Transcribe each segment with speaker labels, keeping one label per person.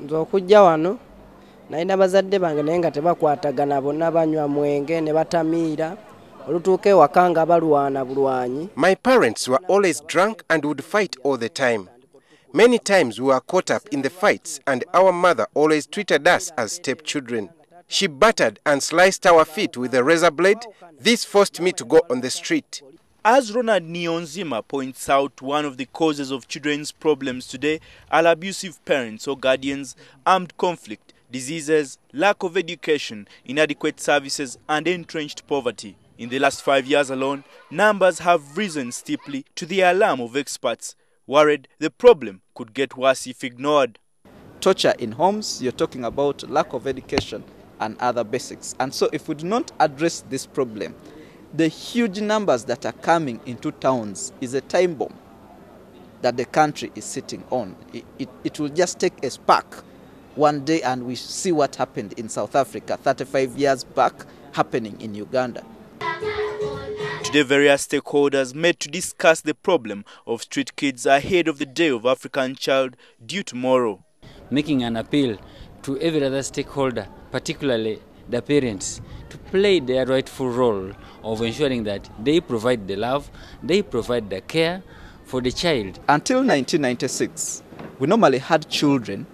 Speaker 1: Nze okujja wano nalina bazadde bange naye nga tebakwatagana, bonna banywa mwenge ne batamiira olutuuka ewaka nga balwana bulwanyi.
Speaker 2: My parents were always drunk and would fight all the time. Many times we were caught up in the fights and our mother always treated us as stepchildren. She battered and sliced our feet with a razor blade. This forced me to go on the street.
Speaker 3: As Ronald Niyonzima points out, one of the causes of children's problems today are abusive parents or guardians, armed conflict, diseases, lack of education, inadequate services, and entrenched poverty. In the last 5 years alone, numbers have risen steeply to the alarm of experts, worried the problem could get worse if ignored.
Speaker 4: Torture in homes, you're talking about lack of education and other basics. And so if we do not address this problem, the huge numbers that are coming into towns is a time bomb that the country is sitting on. It will just take a spark one day and we see what happened in South Africa 35 years back happening in Uganda.
Speaker 3: Today, various stakeholders met to discuss the problem of street kids ahead of the Day of African Child due tomorrow.
Speaker 5: Making an appeal to every other stakeholder, particularly the parents, to play their rightful role of ensuring that they provide the love, they provide the care for the child.
Speaker 4: Until 1996, we normally had children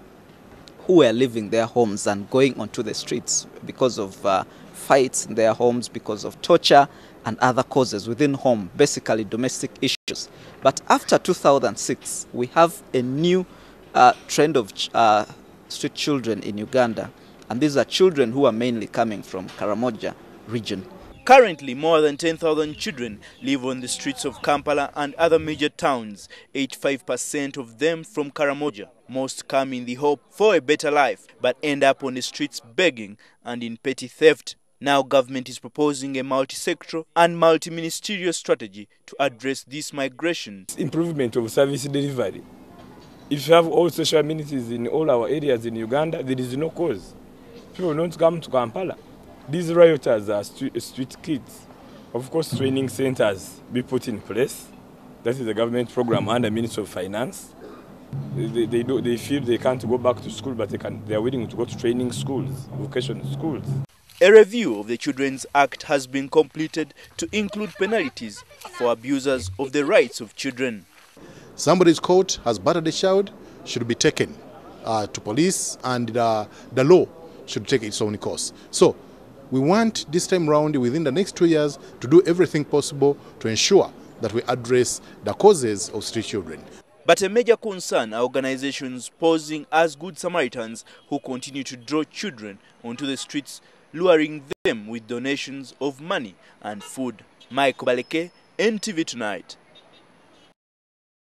Speaker 4: who were leaving their homes and going onto the streets because of fights in their homes, because of torture and other causes within home, basically domestic issues. But after 2006, we have a new trend of street children in Uganda. And these are children who are mainly coming from Karamoja region.
Speaker 3: Currently, more than 10,000 children live on the streets of Kampala and other major towns, 85% of them from Karamoja. Most come in the hope for a better life, but end up on the streets begging and in petty theft. Now government is proposing a multi-sectoral and multi-ministerial strategy to address this migration.
Speaker 6: Improvement of service delivery. If you have all social amenities in all our areas in Uganda, there is no cause. People don't come to Kampala. These rioters are street kids. Of course, training centers be put in place. That is a government program under Ministry of Finance. They feel they can't go back to school, but they are willing to go to training schools, vocational schools.
Speaker 3: A review of the Children's Act has been completed to include penalties for abusers of the rights of children.
Speaker 7: Somebody is caught, has battered a child, should be taken to police, and the law should take its own course. So we want this time round, within the next 2 years, to do everything possible to ensure that we address the causes of street children.
Speaker 3: But a major concern are organizations posing as good Samaritans who continue to draw children onto the streets, luring them with donations of money and food. Michael Baleke, NTV Tonight.